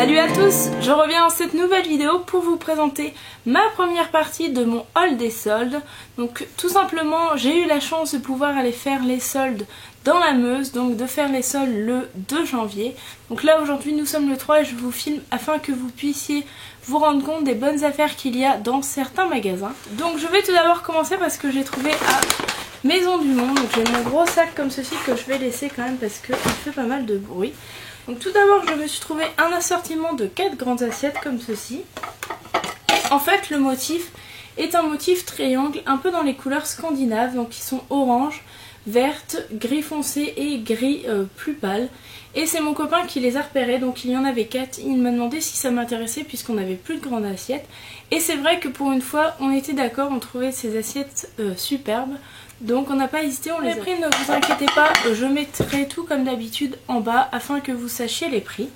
Salut à tous, je reviens dans cette nouvelle vidéo pour vous présenter ma première partie de mon haul des soldes. Donc tout simplement j'ai eu la chance de pouvoir aller faire les soldes dans la Meuse, donc de faire les soldes le 2 janvier. Donc là aujourd'hui nous sommes le 3 et je vous filme afin que vous puissiez vous rendre compte des bonnes affaires qu'il y a dans certains magasins. Donc je vais tout d'abord commencer parce que j'ai trouvé à Maison du Monde. Donc j'ai mon gros sac comme ceci que je vais laisser quand même parce qu'il fait pas mal de bruit. Donc tout d'abord je me suis trouvé un assortiment de 4 grandes assiettes comme ceci. En fait le motif est un motif triangle un peu dans les couleurs scandinaves, donc qui sont orange, verte, gris foncé et gris plus pâle. Et c'est mon copain qui les a repérés, donc il y en avait 4. Il m'a demandé si ça m'intéressait puisqu'on n'avait plus de grandes assiettes. Et c'est vrai que pour une fois on était d'accord, on trouvait ces assiettes superbes. Donc on n'a pas hésité, on les a pris, ne vous inquiétez pas, je mettrai tout comme d'habitude en bas afin que vous sachiez les prix.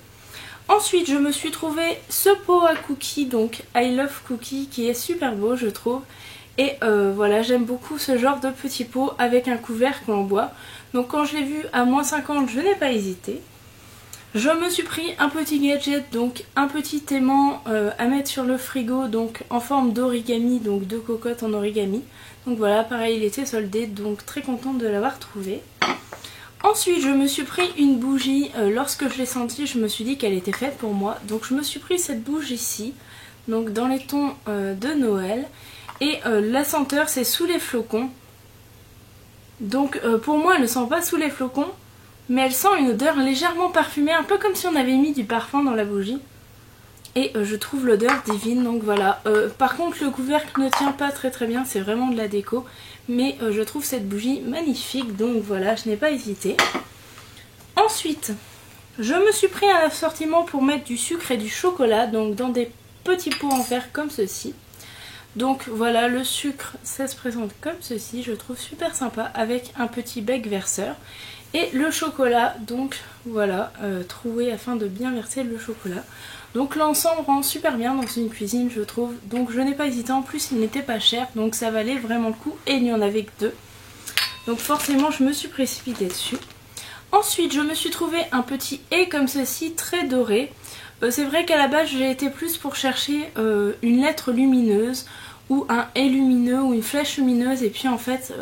Ensuite je me suis trouvé ce pot à cookies, donc I Love Cookie, qui est super beau je trouve. Et voilà, j'aime beaucoup ce genre de petit pot avec un couvercle en bois. Donc quand je l'ai vu à moins 50, je n'ai pas hésité. Je me suis pris un petit gadget, donc un petit aimant à mettre sur le frigo, donc en forme d'origami, donc de cocotte en origami. Donc voilà, pareil, il était soldé, donc très contente de l'avoir trouvé. Ensuite, je me suis pris une bougie. Lorsque je l'ai sentie, je me suis dit qu'elle était faite pour moi. Donc je me suis pris cette bougie-ci, donc dans les tons de Noël. Et la senteur, c'est sous les flocons. Donc pour moi, elle ne sent pas sous les flocons, mais elle sent une odeur légèrement parfumée, un peu comme si on avait mis du parfum dans la bougie. Et je trouve l'odeur divine, donc voilà. Par contre le couvercle ne tient pas très bien, c'est vraiment de la déco. Mais je trouve cette bougie magnifique, donc voilà, je n'ai pas hésité. Ensuite, je me suis pris un assortiment pour mettre du sucre et du chocolat, donc dans des petits pots en verre comme ceci. Donc voilà, le sucre, ça se présente comme ceci, je trouve super sympa, avec un petit bec verseur. Et le chocolat, donc voilà, troué afin de bien verser le chocolat. Donc l'ensemble rend super bien dans une cuisine je trouve. Donc je n'ai pas hésité, en plus il n'était pas cher, donc ça valait vraiment le coup. Et il n'y en avait que 2. Donc forcément je me suis précipitée dessus. Ensuite je me suis trouvé un petit haie comme ceci, très doré. C'est vrai qu'à la base j'ai été plus pour chercher une lettre lumineuse ou un haie lumineux ou une flèche lumineuse, et puis en fait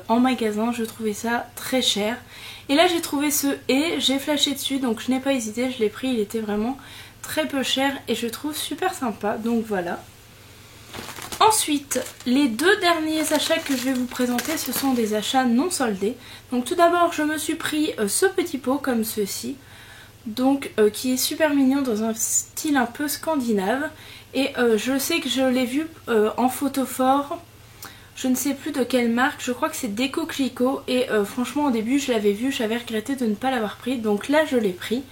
en magasin je trouvais ça très cher. Et là j'ai trouvé ce haie, j'ai flashé dessus, donc je n'ai pas hésité, je l'ai pris, il était vraiment très peu cher et je trouve super sympa, donc voilà. Ensuite, les 2 derniers achats que je vais vous présenter, ce sont des achats non soldés. Donc tout d'abord je me suis pris ce petit pot comme ceci, donc qui est super mignon dans un style un peu scandinave. Et je sais que je l'ai vu en photophore, je ne sais plus de quelle marque, je crois que c'est Déco Clicquot. Et franchement au début je l'avais vu, j'avais regretté de ne pas l'avoir pris, donc là je l'ai pris.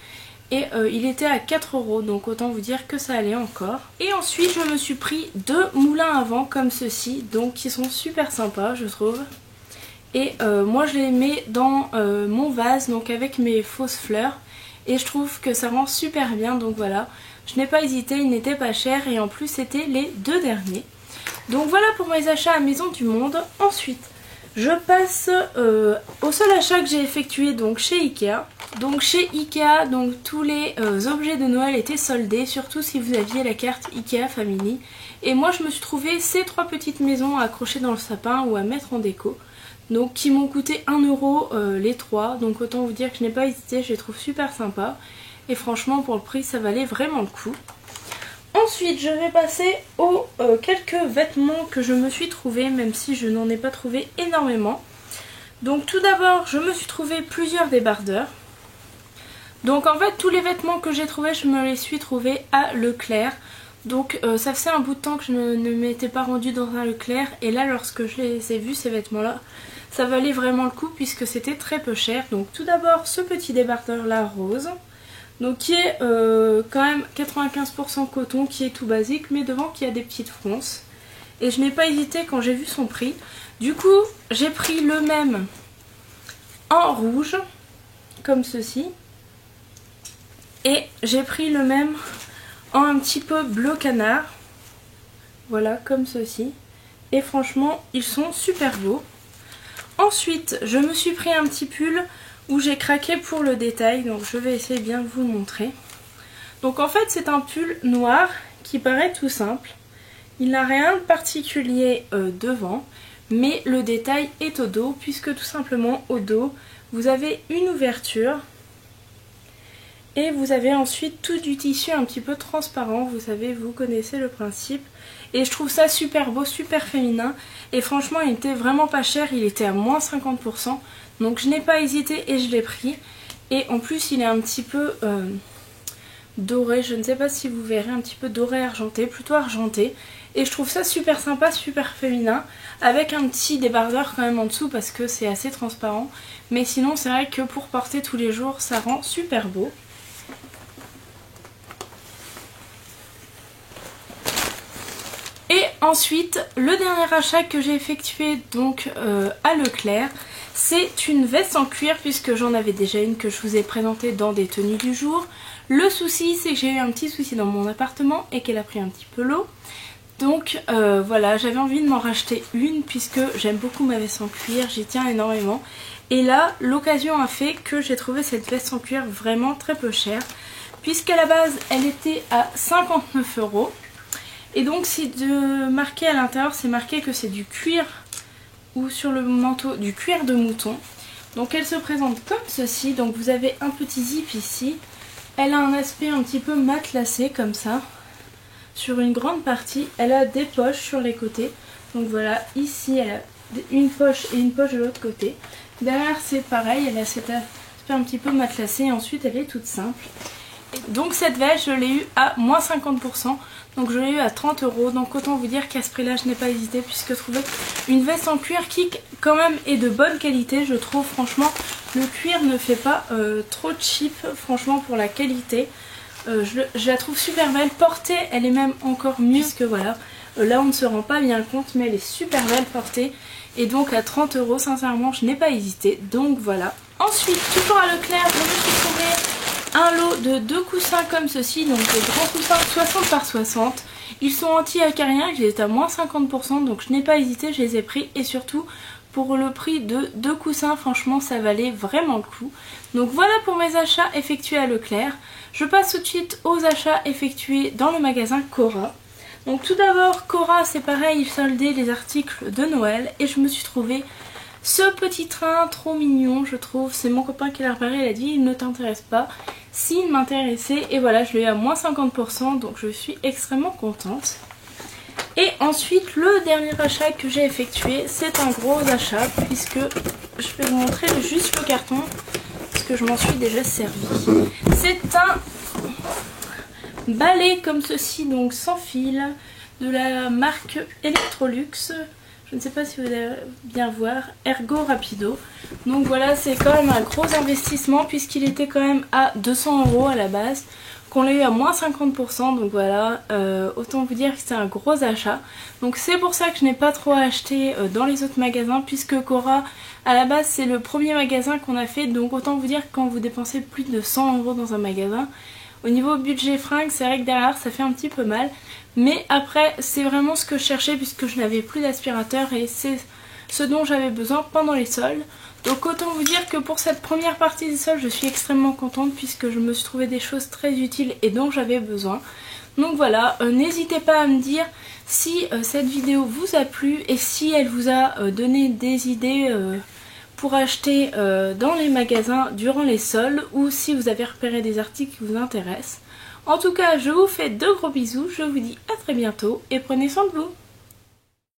Et il était à 4 €, donc autant vous dire que ça allait encore. Et ensuite je me suis pris 2 moulins à vent comme ceci, donc qui sont super sympas je trouve. Et moi je les mets dans mon vase, donc avec mes fausses fleurs. Et je trouve que ça rend super bien, donc voilà. Je n'ai pas hésité, ils n'étaient pas chers et en plus c'était les 2 derniers. Donc voilà pour mes achats à Maison du Monde. Ensuite je passe au seul achat que j'ai effectué, donc chez Ikea. Donc chez Ikea, donc tous les objets de Noël étaient soldés, surtout si vous aviez la carte Ikea Family. Et moi je me suis trouvé ces 3 petites maisons à accrocher dans le sapin ou à mettre en déco. Donc qui m'ont coûté 1 € les 3. Donc autant vous dire que je n'ai pas hésité, je les trouve super sympas. Et franchement pour le prix ça valait vraiment le coup. Ensuite je vais passer aux quelques vêtements que je me suis trouvé, même si je n'en ai pas trouvé énormément. Donc tout d'abord je me suis trouvé plusieurs débardeurs. Donc en fait tous les vêtements que j'ai trouvés, je me les suis trouvés à Leclerc. Donc ça faisait un bout de temps que je ne m'étais pas rendue dans un Leclerc. Et là lorsque je les ai vus, ces vêtements là, ça valait vraiment le coup puisque c'était très peu cher. Donc tout d'abord ce petit débardeur là rose, donc qui est quand même 95% coton, qui est tout basique, mais devant qui a des petites fronces. Et je n'ai pas hésité quand j'ai vu son prix. Du coup j'ai pris le même en rouge comme ceci. Et j'ai pris le même en un petit peu bleu canard. Voilà, comme ceci. Et franchement, ils sont super beaux. Ensuite, je me suis pris un petit pull où j'ai craqué pour le détail. Donc je vais essayer de bien vous le montrer. Donc en fait c'est un pull noir qui paraît tout simple. Il n'a rien de particulier devant, mais le détail est au dos, puisque tout simplement au dos vous avez une ouverture et vous avez ensuite tout du tissu un petit peu transparent. Vous savez, vous connaissez le principe. Et je trouve ça super beau, super féminin. Et franchement il était vraiment pas cher, il était à moins 50%. Donc je n'ai pas hésité et je l'ai pris. Et en plus il est un petit peu doré, je ne sais pas si vous verrez, un petit peu doré argenté, plutôt argenté. Et je trouve ça super sympa, super féminin, avec un petit débardeur quand même en dessous parce que c'est assez transparent. Mais sinon c'est vrai que pour porter tous les jours ça rend super beau. Et ensuite, le dernier achat que j'ai effectué donc à Leclerc, c'est une veste en cuir, puisque j'en avais déjà une que je vous ai présentée dans des tenues du jour. Le souci, c'est que j'ai eu un petit souci dans mon appartement et qu'elle a pris un petit peu l'eau. Donc voilà, j'avais envie de m'en racheter une puisque j'aime beaucoup ma veste en cuir, j'y tiens énormément. Et là, l'occasion a fait que j'ai trouvé cette veste en cuir vraiment très peu chère, puisqu'à la base, elle était à 59 €. Et donc c'est marqué à l'intérieur, c'est marqué que c'est du cuir, ou sur le manteau du cuir de mouton. Donc elle se présente comme ceci, donc vous avez un petit zip ici. Elle a un aspect un petit peu matelassé comme ça, sur une grande partie. Elle a des poches sur les côtés, donc voilà, ici elle a une poche et une poche de l'autre côté. Derrière c'est pareil, elle a cet aspect un petit peu matelassé et ensuite elle est toute simple. Donc cette veste je l'ai eu à moins 50%, donc je l'ai eu à 30 €. Donc autant vous dire qu'à ce prix là je n'ai pas hésité, puisque trouver une veste en cuir qui quand même est de bonne qualité, je trouve. Franchement le cuir ne fait pas trop cheap, franchement, pour la qualité. Je la trouve super belle, portée elle est même encore mieux, puisque voilà, là on ne se rend pas bien compte, mais elle est super belle portée. Et donc à 30 € sincèrement je n'ai pas hésité, donc voilà. Ensuite toujours à Leclerc je me suis trouvé un lot de 2 coussins comme ceci, donc des grands coussins 60 par 60. Ils sont anti-acariens, ils étaient à moins 50%, donc je n'ai pas hésité, je les ai pris. Et surtout pour le prix de 2 coussins, franchement ça valait vraiment le coup. Donc voilà pour mes achats effectués à Leclerc. Je passe tout de suite aux achats effectués dans le magasin Cora. Donc tout d'abord Cora, c'est pareil, ils soldaient les articles de Noël et je me suis trouvé ce petit train trop mignon, je trouve. C'est mon copain qui l'a repéré, il a dit il ne t'intéresse pas. S'il m'intéressait, et voilà, je l'ai eu à moins 50%, donc je suis extrêmement contente. Et ensuite le dernier achat que j'ai effectué, c'est un gros achat, puisque je vais vous montrer juste le carton parce que je m'en suis déjà servi. C'est un balai comme ceci, donc sans fil, de la marque Electrolux. Je ne sais pas si vous allez bien voir, Ergo Rapido. Donc voilà, c'est quand même un gros investissement, puisqu'il était quand même à 200 € à la base, qu'on l'a eu à moins 50%. Donc voilà, autant vous dire que c'est un gros achat. Donc c'est pour ça que je n'ai pas trop acheté dans les autres magasins, puisque Cora à la base c'est le premier magasin qu'on a fait. Donc autant vous dire que quand vous dépensez plus de 100 € dans un magasin, au niveau budget fringues, c'est vrai que derrière ça fait un petit peu mal. Mais après c'est vraiment ce que je cherchais, puisque je n'avais plus d'aspirateur et c'est ce dont j'avais besoin pendant les soldes. Donc autant vous dire que pour cette première partie des soldes je suis extrêmement contente, puisque je me suis trouvé des choses très utiles et dont j'avais besoin. Donc voilà, n'hésitez pas à me dire si cette vidéo vous a plu et si elle vous a donné des idées pour acheter dans les magasins durant les soldes, ou si vous avez repéré des articles qui vous intéressent. En tout cas, je vous fais de gros bisous, je vous dis à très bientôt et prenez soin de vous.